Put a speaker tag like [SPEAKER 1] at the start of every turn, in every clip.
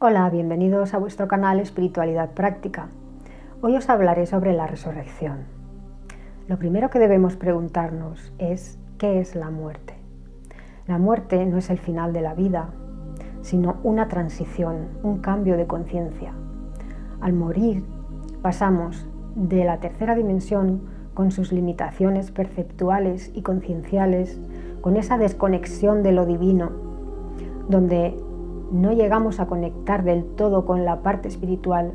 [SPEAKER 1] Hola, bienvenidos a vuestro canal Espiritualidad Práctica. Hoy os hablaré sobre la resurrección. Lo primero que debemos preguntarnos es ¿qué es la muerte? La muerte no es el final de la vida, sino una transición, un cambio de conciencia. Al morir pasamos de la tercera dimensión con sus limitaciones perceptuales y concienciales, con esa desconexión de lo divino, donde no llegamos a conectar del todo con la parte espiritual,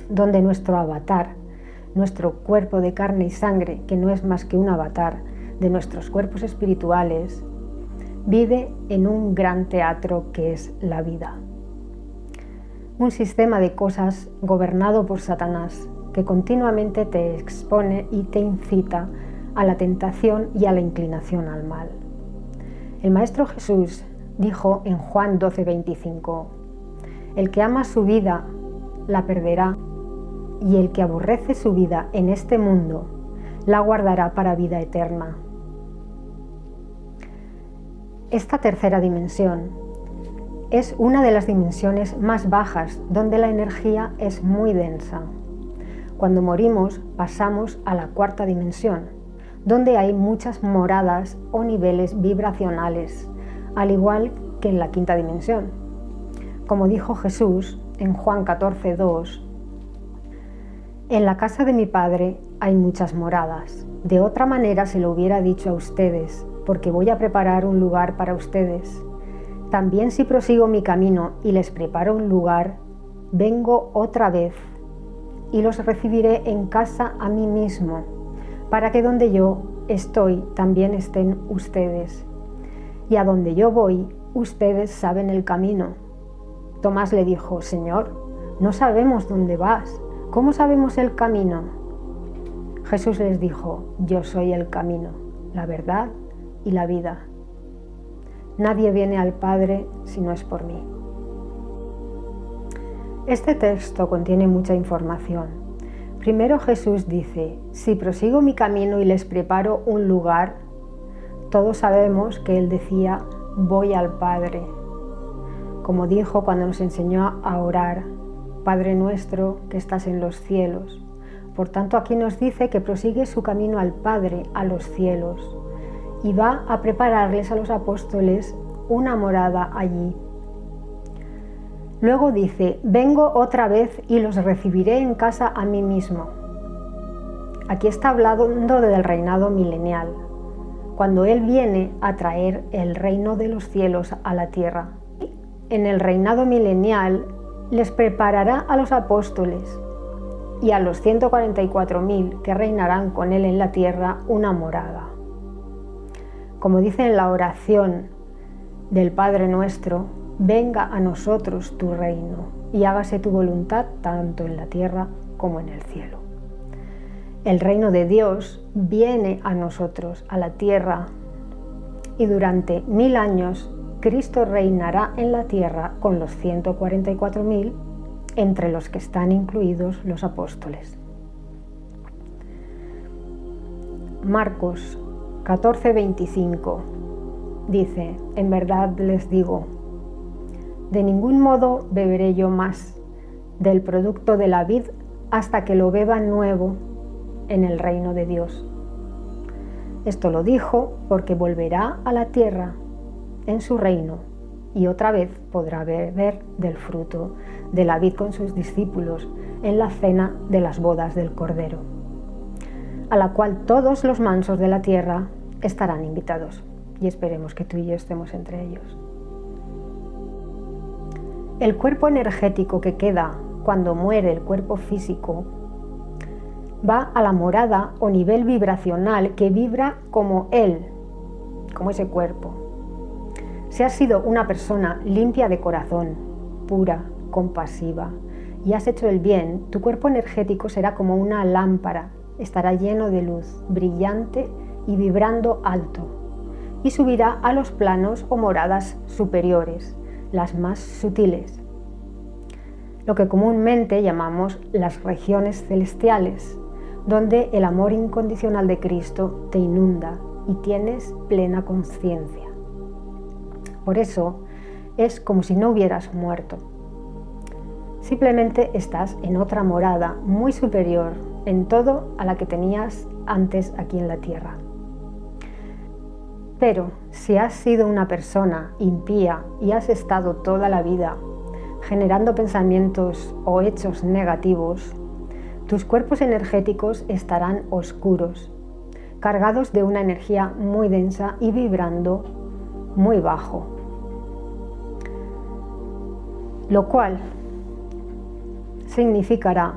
[SPEAKER 1] donde nuestro avatar, nuestro cuerpo de carne y sangre, que no es más que un avatar de nuestros cuerpos espirituales, vive en un gran teatro que es la vida. Un sistema de cosas gobernado por Satanás, que continuamente te expone y te incita a la tentación y a la inclinación al mal. El Maestro Jesús dijo en Juan 12:25, el que ama su vida la perderá, y el que aborrece su vida en este mundo la guardará para vida eterna. Esta tercera dimensión es una de las dimensiones más bajas, donde la energía es muy densa. Cuando morimos pasamos a la cuarta dimensión, donde hay muchas moradas o niveles vibracionales, al igual que en la quinta dimensión. Como dijo Jesús en Juan 14:2, en la casa de mi Padre hay muchas moradas. De otra manera se lo hubiera dicho a ustedes, porque voy a preparar un lugar para ustedes. También si prosigo mi camino y les preparo un lugar, vengo otra vez y los recibiré en casa a mí mismo, para que donde yo estoy también estén ustedes. Y a donde yo voy, ustedes saben el camino. Tomás le dijo, Señor, no sabemos dónde vas. ¿Cómo sabemos el camino? Jesús les dijo, yo soy el camino, la verdad y la vida. Nadie viene al Padre si no es por mí. Este texto contiene mucha información. Primero Jesús dice, si prosigo mi camino y les preparo un lugar, todos sabemos que Él decía, voy al Padre. Como dijo cuando nos enseñó a orar, Padre nuestro que estás en los cielos. Por tanto, aquí nos dice que prosigue su camino al Padre, a los cielos, y va a prepararles a los apóstoles una morada allí. Luego dice, vengo otra vez y los recibiré en casa a mí mismo. Aquí está hablando del reinado milenial, cuando Él viene a traer el reino de los cielos a la tierra. En el reinado milenial les preparará a los apóstoles y a los 144.000 que reinarán con Él en la tierra una morada. Como dice en la oración del Padre Nuestro, venga a nosotros tu reino y hágase tu voluntad tanto en la tierra como en el cielo. El reino de Dios viene a nosotros, a la tierra, y durante 1000 años Cristo reinará en la tierra con los 144.000, entre los que están incluidos los apóstoles. Marcos 14:25 dice, en verdad les digo, de ningún modo beberé yo más del producto de la vid hasta que lo beba nuevo en el reino de Dios. Esto lo dijo porque volverá a la tierra en su reino y otra vez podrá beber del fruto de la vid con sus discípulos en la cena de las bodas del Cordero, a la cual todos los mansos de la tierra estarán invitados, y esperemos que tú y yo estemos entre ellos. El cuerpo energético que queda cuando muere el cuerpo físico va a la morada o nivel vibracional que vibra como Él, como ese cuerpo. Si has sido una persona limpia de corazón, pura, compasiva, y has hecho el bien, tu cuerpo energético será como una lámpara, estará lleno de luz, brillante y vibrando alto, y subirá a los planos o moradas superiores, las más sutiles, lo que comúnmente llamamos las regiones celestiales, donde el amor incondicional de Cristo te inunda y tienes plena conciencia. Por eso es como si no hubieras muerto. simplemente estás en otra morada muy superior en todo a la que tenías antes aquí en la tierra. Pero si has sido una persona impía y has estado toda la vida generando pensamientos o hechos negativos, tus cuerpos energéticos estarán oscuros, cargados de una energía muy densa y vibrando muy bajo. Lo cual significará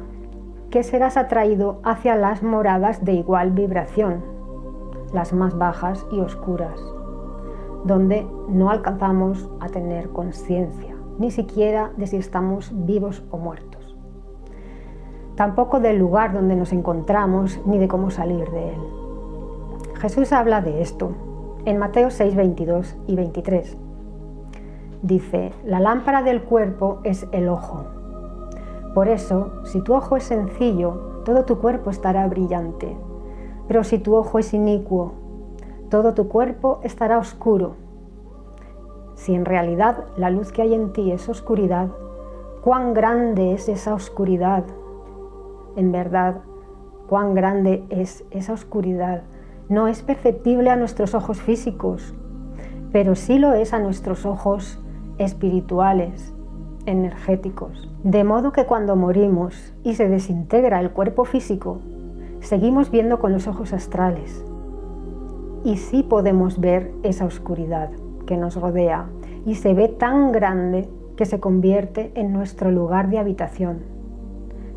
[SPEAKER 1] que serás atraído hacia las moradas de igual vibración, las más bajas y oscuras, donde no alcanzamos a tener conciencia, ni siquiera de si estamos vivos o muertos. Tampoco del lugar donde nos encontramos, ni de cómo salir de él. Jesús habla de esto en Mateo 6, 22 y 23. Dice, la lámpara del cuerpo es el ojo. Por eso, si tu ojo es sencillo, todo tu cuerpo estará brillante. Pero si tu ojo es inicuo, todo tu cuerpo estará oscuro. Si en realidad la luz que hay en ti es oscuridad, ¿cuán grande es esa oscuridad? En verdad, ¿cuán grande es esa oscuridad? No es perceptible a nuestros ojos físicos, pero sí lo es a nuestros ojos espirituales, energéticos. De modo que cuando morimos y se desintegra el cuerpo físico, seguimos viendo con los ojos astrales. Y sí podemos ver esa oscuridad que nos rodea y se ve tan grande que se convierte en nuestro lugar de habitación.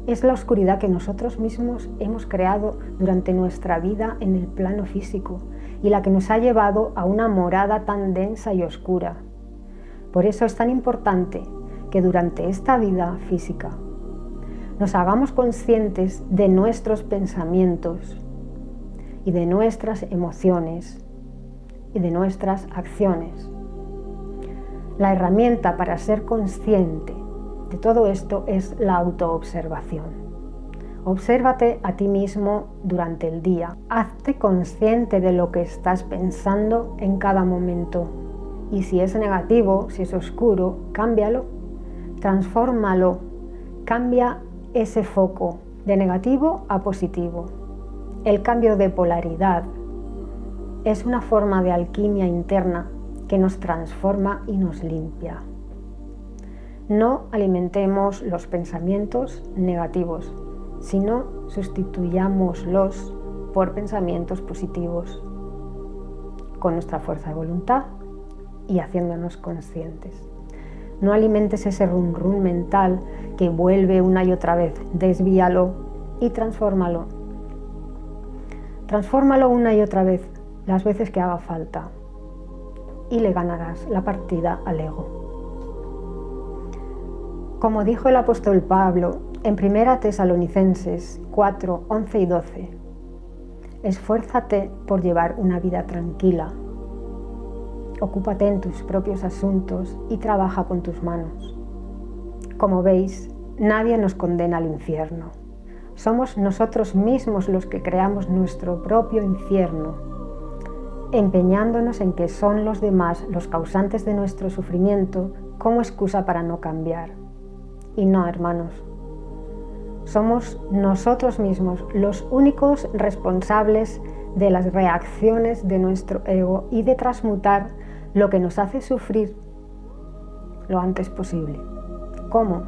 [SPEAKER 1] Es la oscuridad que nosotros mismos hemos creado durante nuestra vida en el plano físico y la que nos ha llevado a una morada tan densa y oscura. Por eso es tan importante que durante esta vida física nos hagamos conscientes de nuestros pensamientos y de nuestras emociones y de nuestras acciones. La herramienta para ser consciente de todo esto es la autoobservación. Obsérvate a ti mismo durante el día. Hazte consciente de lo que estás pensando en cada momento. Y si es negativo, si es oscuro, cámbialo, transfórmalo, cambia ese foco de negativo a positivo. El cambio de polaridad es una forma de alquimia interna que nos transforma y nos limpia. No alimentemos los pensamientos negativos, sino sustituyámoslos por pensamientos positivos, con nuestra fuerza de voluntad y haciéndonos conscientes. No alimentes ese rum mental que vuelve una y otra vez. Desvíalo y transfórmalo. Transfórmalo una y otra vez, las veces que haga falta, y le ganarás la partida al ego. Como dijo el apóstol Pablo en 1 Tesalonicenses 4, 11 y 12, esfuérzate por llevar una vida tranquila. Ocúpate en tus propios asuntos y trabaja con tus manos. Como veis, nadie nos condena al infierno. Somos nosotros mismos los que creamos nuestro propio infierno, empeñándonos en que son los demás los causantes de nuestro sufrimiento como excusa para no cambiar. Y no, hermanos, somos nosotros mismos los únicos responsables de las reacciones de nuestro ego y de transmutar lo que nos hace sufrir lo antes posible. ¿Cómo?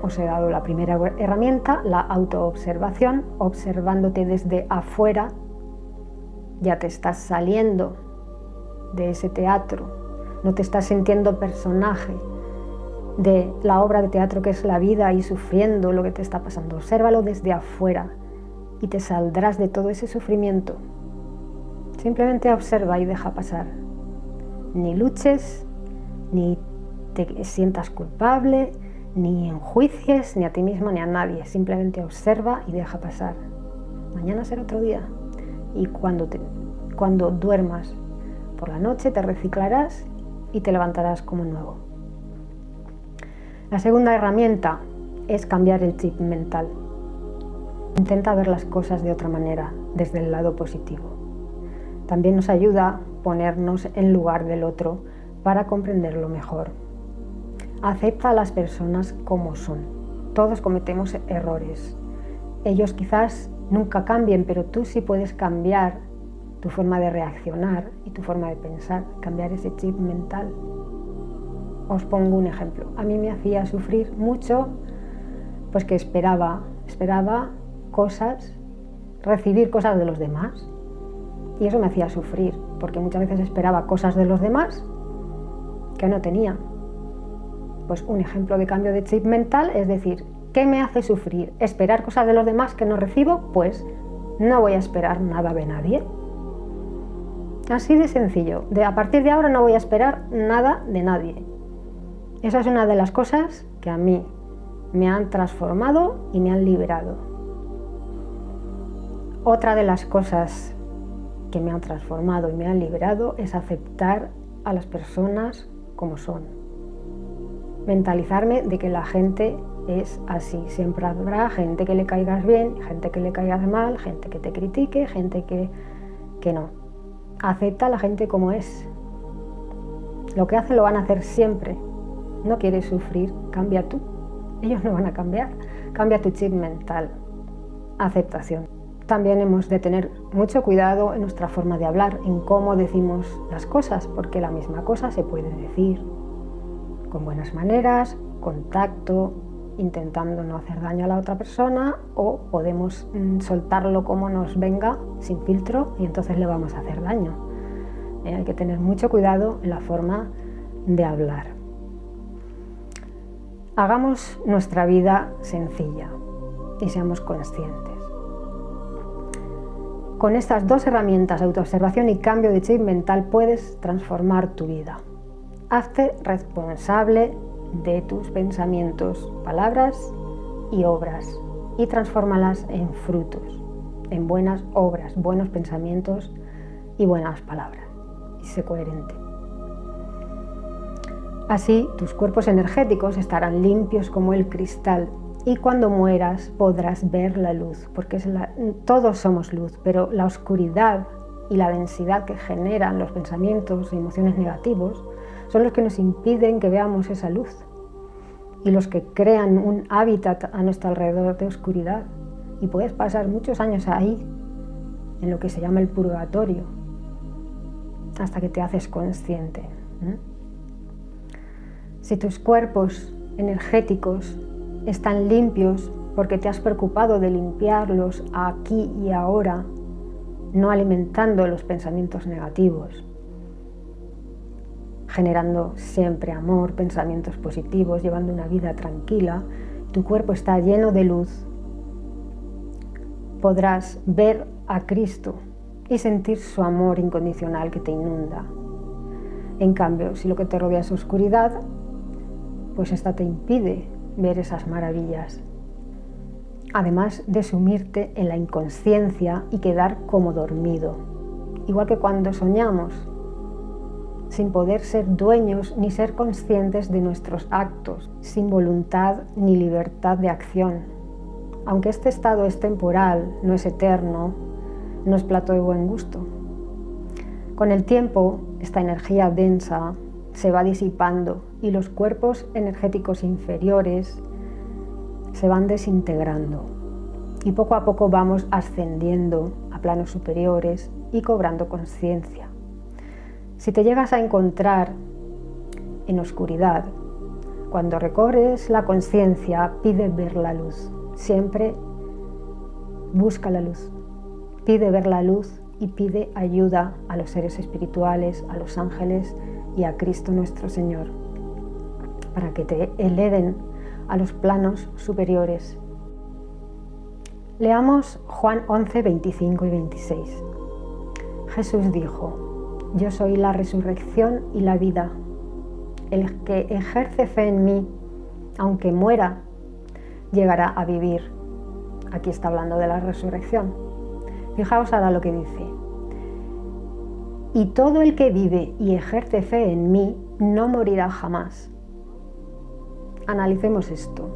[SPEAKER 1] Os he dado la primera herramienta, la autoobservación. Observándote desde afuera, ya te estás saliendo de ese teatro, no te estás sintiendo personaje de la obra de teatro que es la vida y sufriendo lo que te está pasando. Obsérvalo desde afuera y te saldrás de todo ese sufrimiento. Simplemente observa y deja pasar. Ni luches, ni te sientas culpable, ni enjuicies ni a ti mismo ni a nadie. Simplemente observa y deja pasar. Mañana será otro día. Y cuando duermas por la noche te reciclarás y te levantarás como nuevo. La segunda herramienta es cambiar el chip mental. Intenta ver las cosas de otra manera, desde el lado positivo. También nos ayuda a ponernos en lugar del otro para comprenderlo mejor. Acepta a las personas como son. Todos cometemos errores. Ellos quizás nunca cambien, pero tú sí puedes cambiar tu forma de reaccionar y tu forma de pensar, cambiar ese chip mental. Os pongo un ejemplo. A mí me hacía sufrir mucho, pues que esperaba cosas, recibir cosas de los demás, y eso me hacía sufrir, porque muchas veces esperaba cosas de los demás que no tenía. Pues un ejemplo de cambio de chip mental es decir, ¿qué me hace sufrir? ¿Esperar cosas de los demás que no recibo? Pues no voy a esperar nada de nadie. Así de sencillo. A partir de ahora no voy a esperar nada de nadie. Esa es una de las cosas que a mí me han transformado y me han liberado. Otra de las cosas que me han transformado y me han liberado es aceptar a las personas como son. Mentalizarme de que la gente es así. Siempre habrá gente que le caigas bien, gente que le caigas mal, gente que te critique, gente que no. Acepta a la gente como es. Lo que hace lo van a hacer siempre. No quieres sufrir, cambia tú. Ellos no van a cambiar. Cambia tu chip mental. Aceptación. También hemos de tener mucho cuidado en nuestra forma de hablar, en cómo decimos las cosas, porque la misma cosa se puede decir con buenas maneras, con tacto, intentando no hacer daño a la otra persona, o podemos soltarlo como nos venga, sin filtro, y entonces le vamos a hacer daño. Hay que tener mucho cuidado en la forma de hablar. Hagamos nuestra vida sencilla y seamos conscientes. Con estas dos herramientas, autoobservación y cambio de chip mental, puedes transformar tu vida. Hazte responsable de tus pensamientos, palabras y obras y transfórmalas en frutos, en buenas obras, buenos pensamientos y buenas palabras. Y sé coherente. Así, tus cuerpos energéticos estarán limpios como el cristal y cuando mueras podrás ver la luz, porque todos somos luz, pero la oscuridad y la densidad que generan los pensamientos y emociones negativos son los que nos impiden que veamos esa luz y los que crean un hábitat a nuestro alrededor de oscuridad, y puedes pasar muchos años ahí, en lo que se llama el purgatorio, hasta que te haces consciente. Si tus cuerpos energéticos están limpios porque te has preocupado de limpiarlos aquí y ahora, no alimentando los pensamientos negativos, generando siempre amor, pensamientos positivos, llevando una vida tranquila, tu cuerpo está lleno de luz, podrás ver a Cristo y sentir su amor incondicional que te inunda. En cambio, si lo que te rodea es oscuridad, pues esta te impide ver esas maravillas. Además de sumirte en la inconsciencia y quedar como dormido, igual que cuando soñamos, sin poder ser dueños ni ser conscientes de nuestros actos, sin voluntad ni libertad de acción. Aunque este estado es temporal, no es eterno, no es plato de buen gusto. Con el tiempo, esta energía densa se va disipando y los cuerpos energéticos inferiores se van desintegrando y poco a poco vamos ascendiendo a planos superiores y cobrando conciencia. Si te llegas a encontrar en oscuridad, cuando recobres la conciencia, pide ver la luz. Siempre busca la luz, pide ver la luz y pide ayuda a los seres espirituales, a los ángeles y a Cristo nuestro Señor, para que te eleven a los planos superiores. Leamos Juan 11, 25 y 26. Jesús dijo: Yo soy la resurrección y la vida. El que ejerce fe en mí, aunque muera, llegará a vivir. Aquí está hablando de la resurrección. Fijaos ahora lo que dice: y todo el que vive y ejerce fe en mí no morirá jamás. Analicemos esto.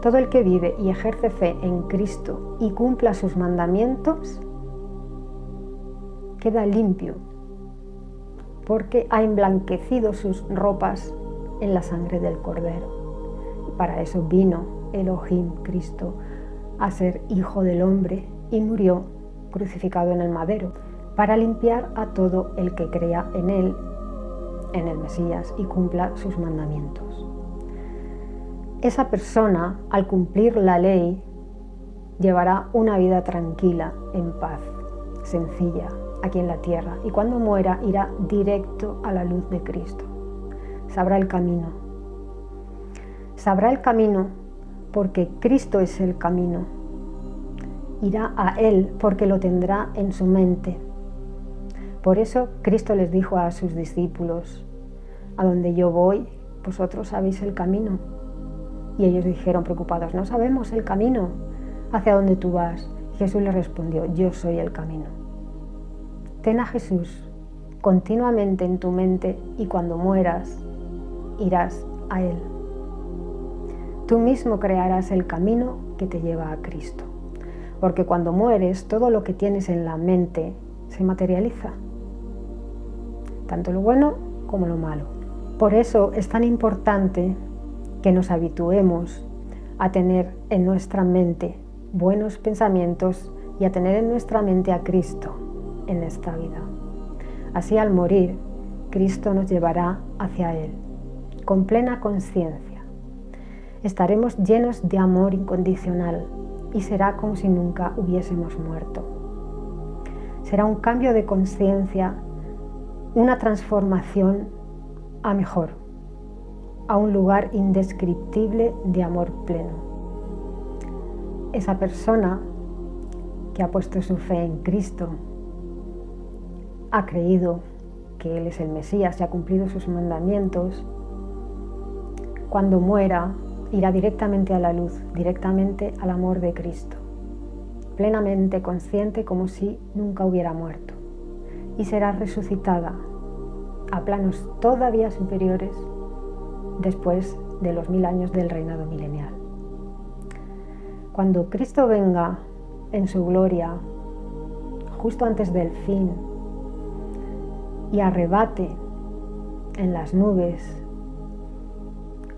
[SPEAKER 1] Todo el que vive y ejerce fe en Cristo y cumpla sus mandamientos queda limpio, porque ha emblanquecido sus ropas en la sangre del Cordero. Y para eso vino Elohim, Cristo, a ser hijo del hombre y murió crucificado en el madero, para limpiar a todo el que crea en él, en el Mesías, y cumpla sus mandamientos. Esa persona, al cumplir la ley, llevará una vida tranquila, en paz, sencilla, aquí en la tierra, y cuando muera irá directo a la luz de Cristo. Sabrá el camino. Sabrá el camino porque Cristo es el camino. Irá a Él porque lo tendrá en su mente. Por eso Cristo les dijo a sus discípulos: a donde yo voy, vosotros sabéis el camino. Y ellos dijeron preocupados: no sabemos el camino, ¿hacia dónde tú vas? Y Jesús les respondió: yo soy el camino. Ten a Jesús continuamente en tu mente y cuando mueras, irás a Él. Tú mismo crearás el camino que te lleva a Cristo. Porque cuando mueres, todo lo que tienes en la mente se materializa, tanto lo bueno como lo malo. Por eso es tan importante que nos habituemos a tener en nuestra mente buenos pensamientos y a tener en nuestra mente a Cristo en esta vida. Así, al morir, Cristo nos llevará hacia Él, con plena conciencia. Estaremos llenos de amor incondicional y será como si nunca hubiésemos muerto. Será un cambio de conciencia, una transformación a mejor, a un lugar indescriptible de amor pleno. Esa persona que ha puesto su fe en Cristo, ha creído que Él es el Mesías y ha cumplido sus mandamientos, cuando muera irá directamente a la luz, directamente al amor de Cristo, plenamente consciente como si nunca hubiera muerto, y será resucitada a planos todavía superiores después de los 1000 años del reinado milenial. Cuando Cristo venga en su gloria, justo antes del fin, y arrebate en las nubes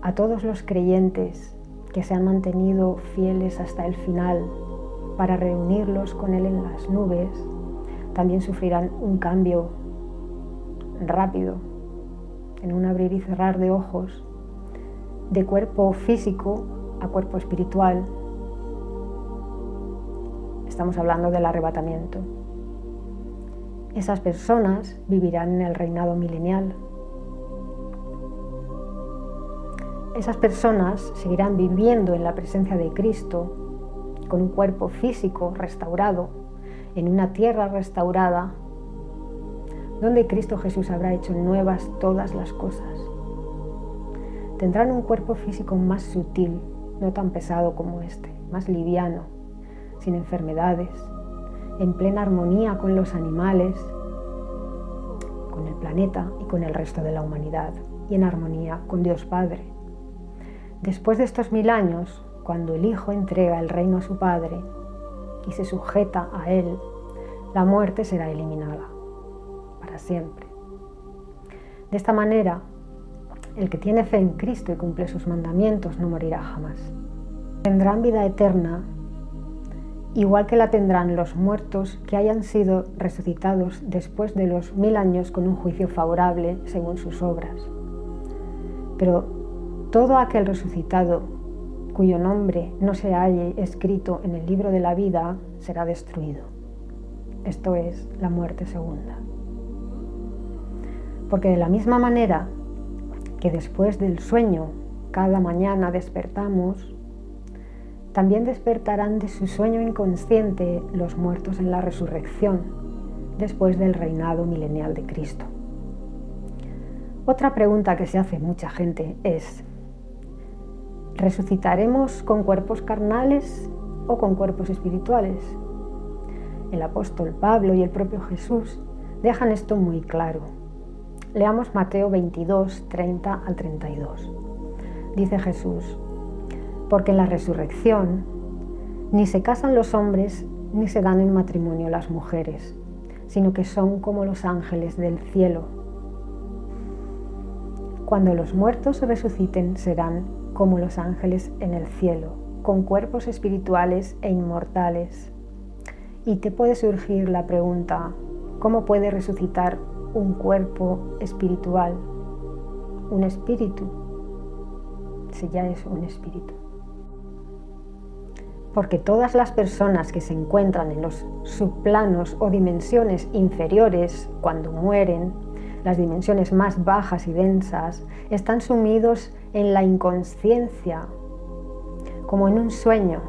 [SPEAKER 1] a todos los creyentes que se han mantenido fieles hasta el final para reunirlos con Él en las nubes, también sufrirán un cambio rápido, en un abrir y cerrar de ojos, de cuerpo físico a cuerpo espiritual. Estamos hablando del arrebatamiento. Esas personas vivirán en el reinado milenial. Esas personas seguirán viviendo en la presencia de Cristo con un cuerpo físico restaurado, en una tierra restaurada, donde Cristo Jesús habrá hecho nuevas todas las cosas. Tendrán un cuerpo físico más sutil, no tan pesado como este, más liviano, sin enfermedades, en plena armonía con los animales, con el planeta y con el resto de la humanidad, y en armonía con Dios Padre. Después de estos 1000 años, cuando el Hijo entrega el reino a su Padre y se sujeta a Él, la muerte será eliminada para siempre. De esta manera, el que tiene fe en Cristo y cumple sus mandamientos no morirá jamás. Tendrán vida eterna, igual que la tendrán los muertos que hayan sido resucitados después de los 1000 años con un juicio favorable según sus obras. Pero todo aquel resucitado cuyo nombre no se halle escrito en el libro de la vida será destruido. Esto es la muerte segunda. Porque de la misma manera que después del sueño cada mañana despertamos, también despertarán de su sueño inconsciente los muertos en la resurrección, después del reinado milenial de Cristo. Otra pregunta que se hace mucha gente es: ¿resucitaremos con cuerpos carnales o con cuerpos espirituales? El apóstol Pablo y el propio Jesús dejan esto muy claro. Leamos Mateo 22, 30 al 32. Dice Jesús: porque en la resurrección ni se casan los hombres ni se dan en matrimonio las mujeres, sino que son como los ángeles del cielo. Cuando los muertos resuciten serán como los ángeles en el cielo, con cuerpos espirituales e inmortales. Y te puede surgir la pregunta, ¿cómo puede resucitar un cuerpo espiritual? Un espíritu, si ya es un espíritu. Porque todas las personas que se encuentran en los subplanos o dimensiones inferiores cuando mueren, las dimensiones más bajas y densas, están sumidos en la inconsciencia, como en un sueño.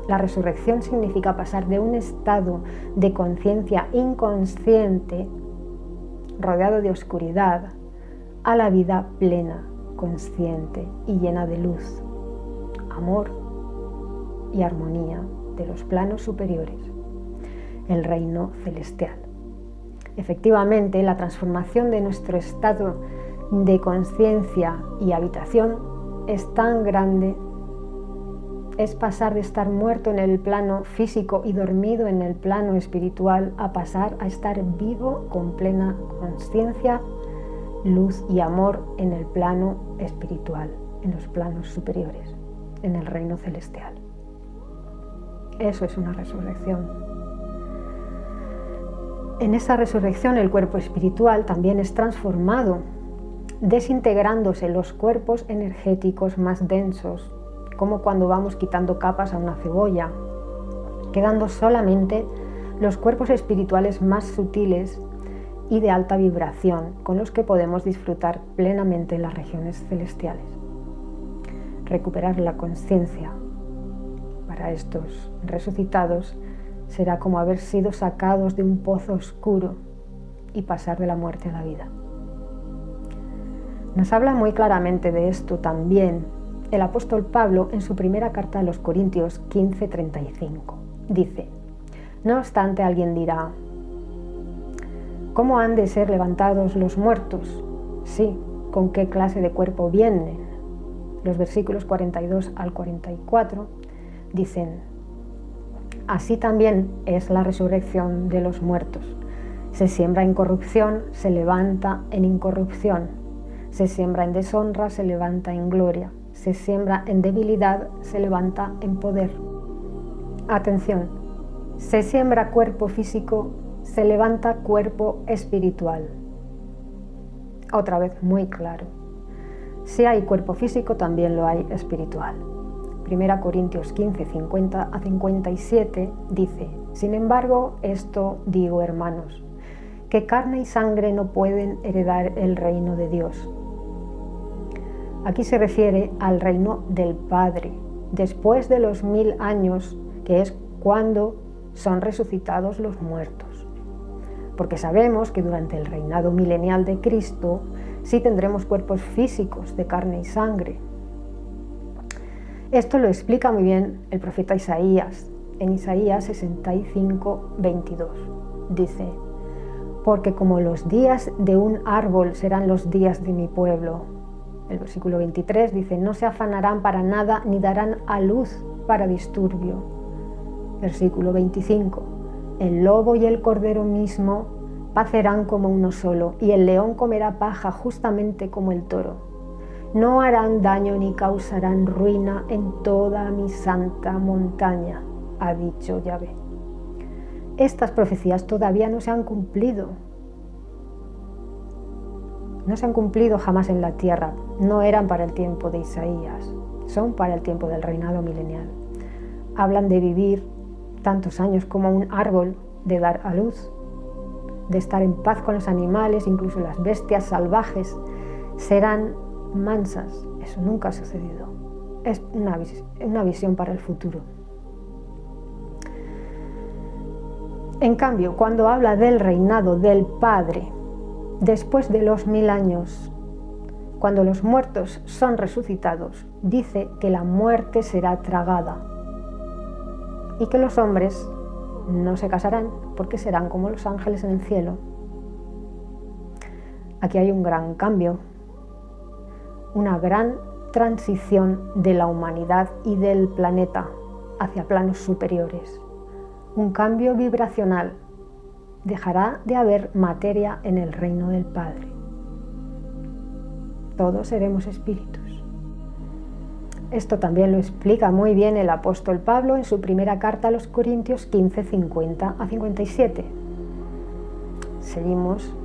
[SPEAKER 1] La resurrección significa pasar de un estado de conciencia inconsciente, rodeado de oscuridad, a la vida plena, consciente y llena de luz, amor y armonía de los planos superiores, el reino celestial. Efectivamente, la transformación de nuestro estado de conciencia y habitación es tan grande, es pasar de estar muerto en el plano físico y dormido en el plano espiritual a pasar a estar vivo con plena conciencia, luz y amor en el plano espiritual, en los planos superiores, en el reino celestial. Eso es una resurrección. En esa resurrección el cuerpo espiritual también es transformado, desintegrándose los cuerpos energéticos más densos, como cuando vamos quitando capas a una cebolla, quedando solamente los cuerpos espirituales más sutiles y de alta vibración, con los que podemos disfrutar plenamente en las regiones celestiales. Recuperar la conciencia para estos resucitados será como haber sido sacados de un pozo oscuro y pasar de la muerte a la vida. Nos habla muy claramente de esto también el apóstol Pablo en su primera carta a los Corintios 15:35. Dice: no obstante, alguien dirá, ¿cómo han de ser levantados los muertos? Sí, ¿con qué clase de cuerpo vienen? Los versículos 42 al 44 dicen: así también es la resurrección de los muertos. Se siembra en corrupción, se levanta en incorrupción. Se siembra en deshonra, se levanta en gloria. Se siembra en debilidad, se levanta en poder. Atención, se siembra cuerpo físico, se levanta cuerpo espiritual. Otra vez muy claro. Si hay cuerpo físico, también lo hay espiritual. 1 Corintios 15, 50 a 57 dice: sin embargo, esto digo, hermanos, que carne y sangre no pueden heredar el reino de Dios. Aquí se refiere al reino del Padre, después de los 1000 años, que es cuando son resucitados los muertos. Porque sabemos que durante el reinado milenial de Cristo sí tendremos cuerpos físicos de carne y sangre. Esto lo explica muy bien el profeta Isaías, en Isaías 65, 22. Dice: porque como los días de un árbol serán los días de mi pueblo. El versículo 23 dice: no se afanarán para nada ni darán a luz para disturbio. Versículo 25: el lobo y el cordero mismo pacerán como uno solo, y el león comerá paja justamente como el toro. No harán daño ni causarán ruina en toda mi santa montaña, ha dicho Yahvé. Estas profecías todavía no se han cumplido. No se han cumplido jamás en la tierra. No eran para el tiempo de Isaías, son para el tiempo del reinado milenial. Hablan de vivir tantos años como un árbol, de dar a luz, de estar en paz con los animales, incluso las bestias salvajes serán mansas. Eso nunca ha sucedido. Es una visión para el futuro. En cambio, cuando habla del reinado del Padre, después de los 1000 años, cuando los muertos son resucitados, dice que la muerte será tragada y que los hombres no se casarán porque serán como los ángeles en el cielo. Aquí hay un gran cambio, una gran transición de la humanidad y del planeta hacia planos superiores. Un cambio vibracional. Dejará de haber materia en el reino del Padre. todos seremos espíritus. Esto también lo explica muy bien el apóstol Pablo en su primera carta a los Corintios 15, 50 a 57. Seguimos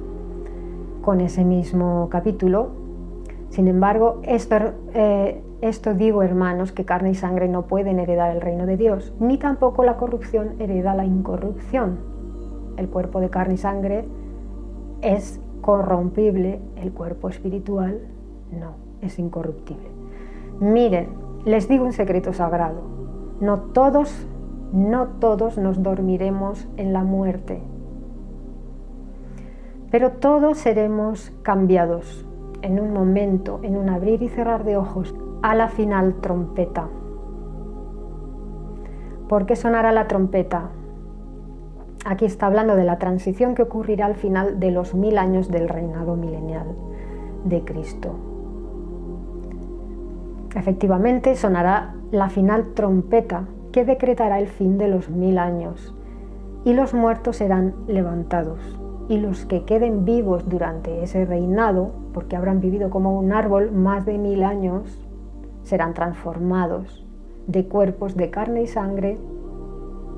[SPEAKER 1] con ese mismo capítulo. Sin embargo, esto digo, hermanos, que carne y sangre no pueden heredar el reino de Dios, ni tampoco la corrupción hereda la incorrupción. El cuerpo de carne y sangre es corrompible, el cuerpo espiritual no, es incorruptible. Miren, les digo un secreto sagrado, no todos nos dormiremos en la muerte, pero todos seremos cambiados en un momento, en un abrir y cerrar de ojos, a la final trompeta. ¿Por qué sonará la trompeta? Aquí está hablando de la transición que ocurrirá al final de los 1000 años del reinado milenial de Cristo. Efectivamente, sonará la final trompeta que decretará el fin de los 1000 años y los muertos serán levantados. Y los que queden vivos durante ese reinado, porque habrán vivido como un árbol más de 1000 años, serán transformados de cuerpos de carne y sangre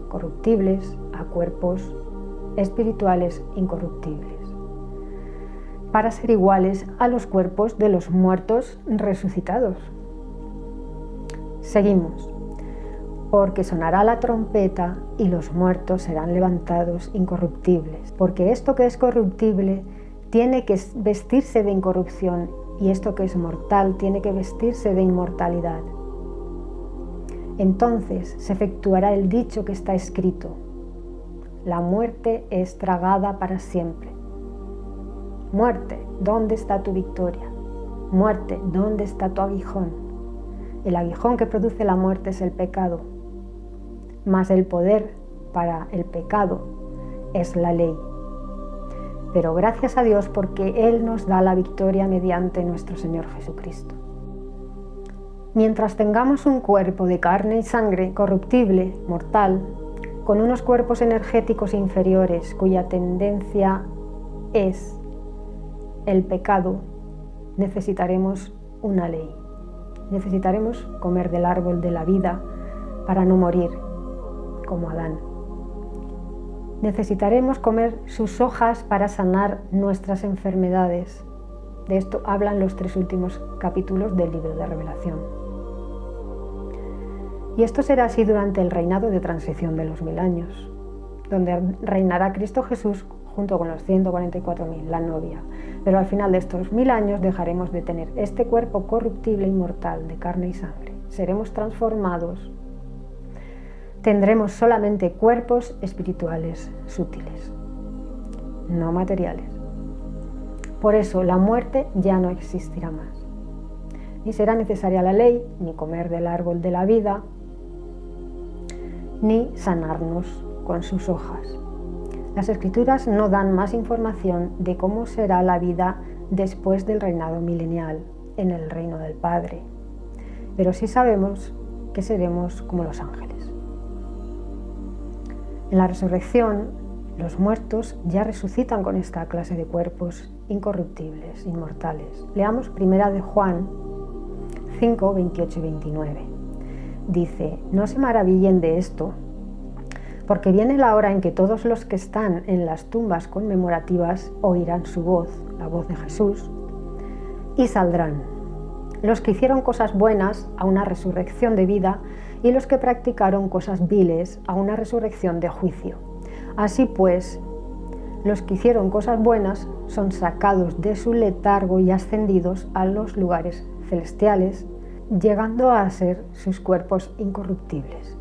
[SPEAKER 1] corruptibles a cuerpos espirituales incorruptibles, para ser iguales a los cuerpos de los muertos resucitados. Seguimos. Porque sonará la trompeta y los muertos serán levantados incorruptibles. Porque esto que es corruptible tiene que vestirse de incorrupción y esto que es mortal tiene que vestirse de inmortalidad. Entonces se efectuará el dicho que está escrito: la muerte es tragada para siempre. Muerte, ¿dónde está tu victoria? Muerte, ¿dónde está tu aguijón? El aguijón que produce la muerte es el pecado. Mas el poder para el pecado es la ley. Pero gracias a Dios porque Él nos da la victoria mediante nuestro Señor Jesucristo. Mientras tengamos un cuerpo de carne y sangre corruptible, mortal, con unos cuerpos energéticos inferiores cuya tendencia es el pecado, necesitaremos una ley. Necesitaremos comer del árbol de la vida para no morir como Adán. Necesitaremos comer sus hojas para sanar nuestras enfermedades. De esto hablan los 3 últimos capítulos del libro de Revelación. Y esto será así durante el reinado de transición de los 1000 años, donde reinará Cristo Jesús junto con los 144.000, la novia. Pero al final de estos 1000 años dejaremos de tener este cuerpo corruptible y mortal de carne y sangre. Seremos transformados. Tendremos solamente cuerpos espirituales sutiles, no materiales. Por eso la muerte ya no existirá más. Ni será necesaria la ley, ni comer del árbol de la vida, ni sanarnos con sus hojas. Las Escrituras no dan más información de cómo será la vida después del reinado milenial en el reino del Padre, pero sí sabemos que seremos como los ángeles. En la resurrección, los muertos ya resucitan con esta clase de cuerpos incorruptibles, inmortales. Leamos 1 de Juan 5, 28 y 29. Dice: no se maravillen de esto, porque viene la hora en que todos los que están en las tumbas conmemorativas oirán su voz, la voz de Jesús, y saldrán. Los que hicieron cosas buenas a una resurrección de vida y los que practicaron cosas viles a una resurrección de juicio. Así pues, los que hicieron cosas buenas son sacados de su letargo y ascendidos a los lugares celestiales, llegando a ser sus cuerpos incorruptibles.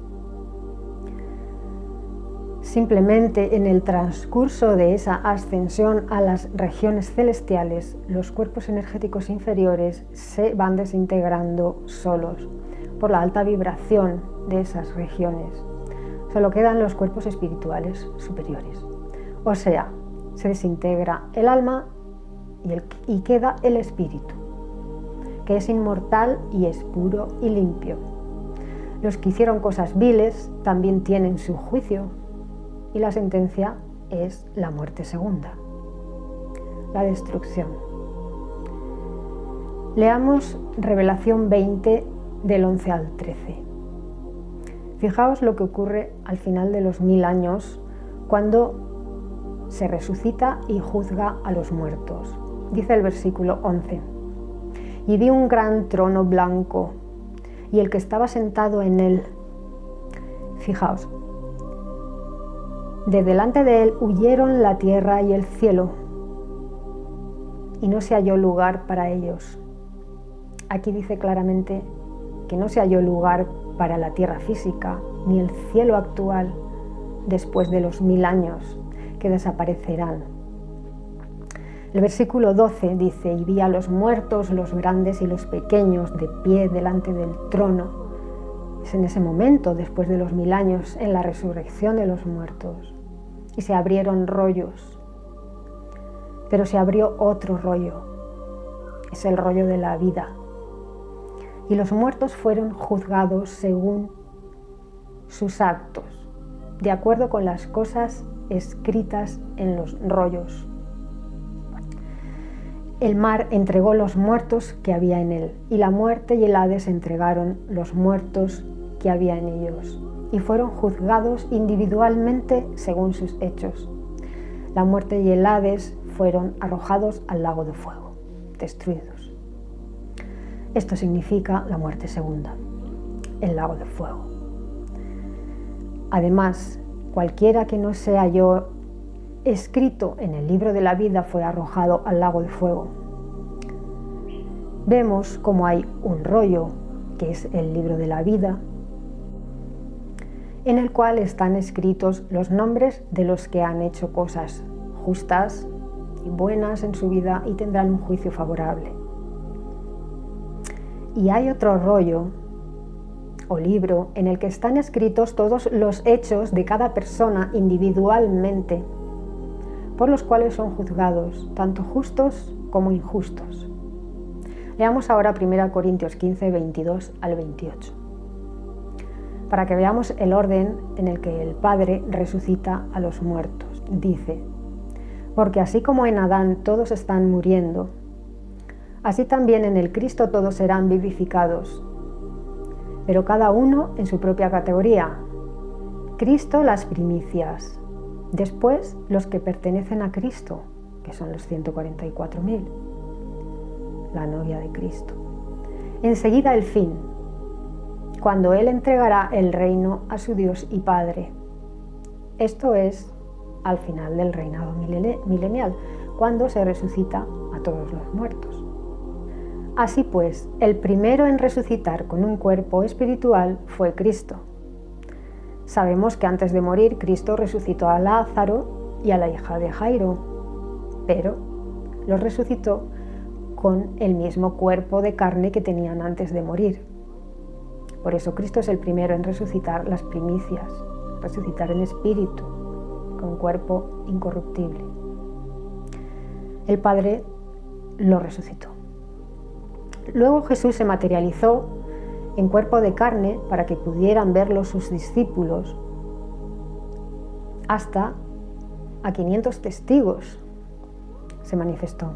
[SPEAKER 1] Simplemente en el transcurso de esa ascensión a las regiones celestiales, los cuerpos energéticos inferiores se van desintegrando solos por la alta vibración de esas regiones. Solo quedan los cuerpos espirituales superiores. O sea, se desintegra el alma y queda el espíritu, que es inmortal y es puro y limpio. Los que hicieron cosas viles también tienen su juicio, y la sentencia es la muerte segunda, la destrucción. Leamos Revelación 20 del 11 al 13. Fijaos lo que ocurre al final de los 1000 años cuando se resucita y juzga a los muertos. Dice el versículo 11: y vi un gran trono blanco y el que estaba sentado en él. Fijaos, de delante de él huyeron la tierra y el cielo, y no se halló lugar para ellos. Aquí dice claramente que no se halló lugar para la tierra física, ni el cielo actual, después de los 1000 años, que desaparecerán. El versículo 12 dice: y vi a los muertos, los grandes y los pequeños, de pie delante del trono. Es en ese momento, después de los 1000 años, en la resurrección de los muertos. Y se abrieron rollos. Pero se abrió otro rollo. Es el rollo de la vida. Y los muertos fueron juzgados según sus actos, de acuerdo con las cosas escritas en los rollos. El mar entregó los muertos que había en él, y la muerte y el Hades entregaron los muertos que había en ellos, y fueron juzgados individualmente según sus hechos. La muerte y el Hades fueron arrojados al lago de fuego, destruidos. Esto significa la muerte segunda, el lago de fuego. Además, cualquiera que no se halló escrito en el libro de la vida fue arrojado al lago de fuego. Vemos cómo hay un rollo, que es el libro de la vida, en el cual están escritos los nombres de los que han hecho cosas justas y buenas en su vida y tendrán un juicio favorable. Y hay otro rollo o libro en el que están escritos todos los hechos de cada persona individualmente, por los cuales son juzgados, tanto justos como injustos. Leamos ahora 1 Corintios 15, 22 al 28, para que veamos el orden en el que el Padre resucita a los muertos. Dice: porque así como en Adán todos están muriendo, así también en el Cristo todos serán vivificados, pero cada uno en su propia categoría. Cristo las primicias, después los que pertenecen a Cristo, que son los 144.000, la novia de Cristo. Enseguida el fin, cuando Él entregará el reino a su Dios y Padre. Esto es al final del reinado milenial, cuando se resucita a todos los muertos. Así pues, el primero en resucitar con un cuerpo espiritual fue Cristo. Sabemos que antes de morir, Cristo resucitó a Lázaro y a la hija de Jairo, pero los resucitó con el mismo cuerpo de carne que tenían antes de morir. Por eso Cristo es el primero en resucitar las primicias, resucitar en espíritu, con cuerpo incorruptible. El Padre lo resucitó. Luego Jesús se materializó en cuerpo de carne para que pudieran verlo sus discípulos, hasta a 500 testigos se manifestó.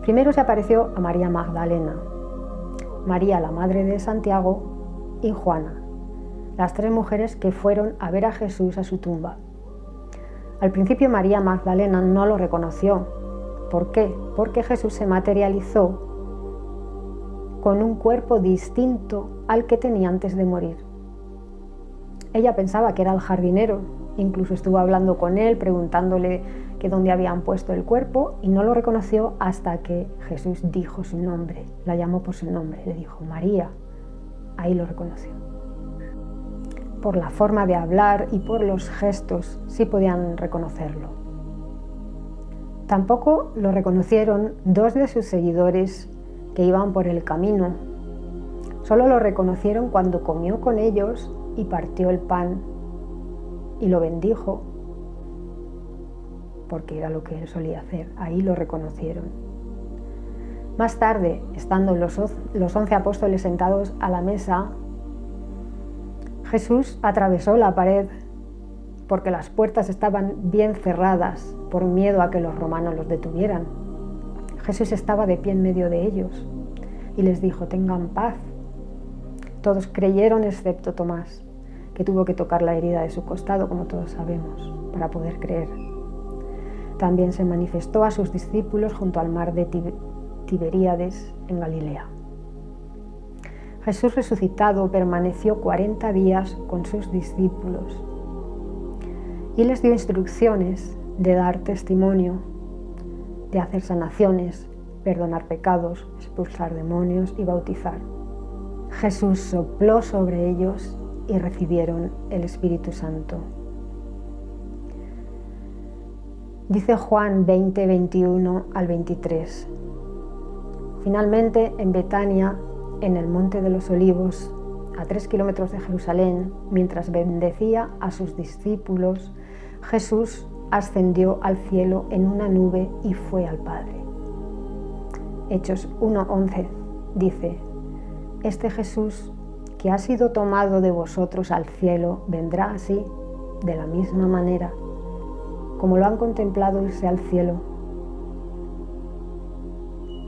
[SPEAKER 1] Primero se apareció a María Magdalena, María la madre de Santiago y Juana, las 3 mujeres que fueron a ver a Jesús a su tumba. Al principio María Magdalena no lo reconoció. ¿Por qué? Porque Jesús se materializó con un cuerpo distinto al que tenía antes de morir. Ella pensaba que era el jardinero, incluso estuvo hablando con él, preguntándole que dónde habían puesto el cuerpo, y no lo reconoció hasta que Jesús dijo su nombre, la llamó por su nombre, le dijo María, ahí lo reconoció. Por la forma de hablar y por los gestos sí podían reconocerlo. Tampoco lo reconocieron 2 de sus seguidores que iban por el camino. Solo lo reconocieron cuando comió con ellos y partió el pan y lo bendijo, porque era lo que él solía hacer. Ahí lo reconocieron. Más tarde, estando los 11 apóstoles sentados a la mesa, Jesús atravesó la pared porque las puertas estaban bien cerradas por miedo a que los romanos los detuvieran. Jesús estaba de pie en medio de ellos y les dijo: tengan paz. Todos creyeron excepto Tomás, que tuvo que tocar la herida de su costado, como todos sabemos, para poder creer. También se manifestó a sus discípulos junto al mar de Tiberíades en Galilea. Jesús resucitado permaneció 40 días con sus discípulos y les dio instrucciones de dar testimonio, de hacer sanaciones, perdonar pecados, expulsar demonios y bautizar. Jesús sopló sobre ellos y recibieron el Espíritu Santo. Dice Juan 20, 21 al 23. Finalmente, en Betania, en el Monte de los Olivos, a 3 kilómetros de Jerusalén, mientras bendecía a sus discípulos, Jesús ascendió al cielo en una nube y fue al Padre. Hechos 1:11 dice: este Jesús que ha sido tomado de vosotros al cielo vendrá así, de la misma manera, como lo han contemplado irse al cielo.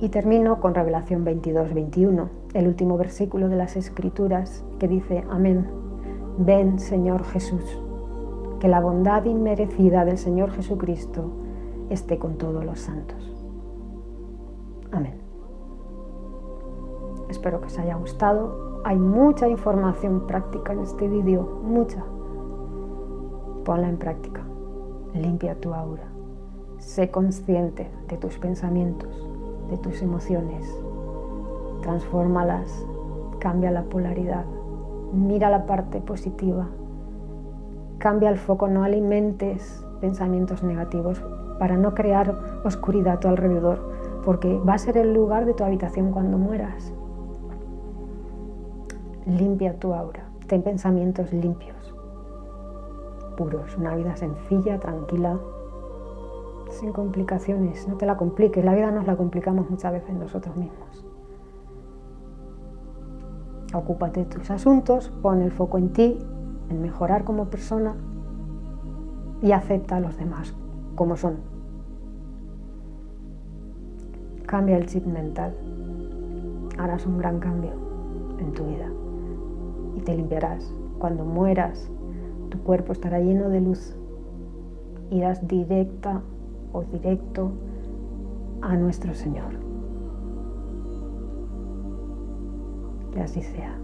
[SPEAKER 1] Y termino con Revelación 22:21, el último versículo de las Escrituras, que dice: amén. Ven, Señor Jesús, que la bondad inmerecida del Señor Jesucristo esté con todos los santos. Amén. Espero que os haya gustado. Hay mucha información práctica en este vídeo, mucha. Ponla en práctica. Limpia tu aura. Sé consciente de tus pensamientos, de tus emociones. Transfórmalas. Cambia la polaridad. Mira la parte positiva. Cambia el foco. No alimentes pensamientos negativos para no crear oscuridad a tu alrededor, porque va a ser el lugar de tu habitación cuando mueras. Limpia tu aura. Ten pensamientos limpios, puros. Una vida sencilla, tranquila, sin complicaciones. No te la compliques. La vida nos la complicamos muchas veces nosotros mismos. Ocúpate de tus asuntos, pon el foco en ti, en mejorar como persona y acepta a los demás como son. Cambia el chip mental. Harás un gran cambio en tu vida y te limpiarás. Cuando mueras, tu cuerpo estará lleno de luz. Irás directa o directo a nuestro Señor. Que así sea.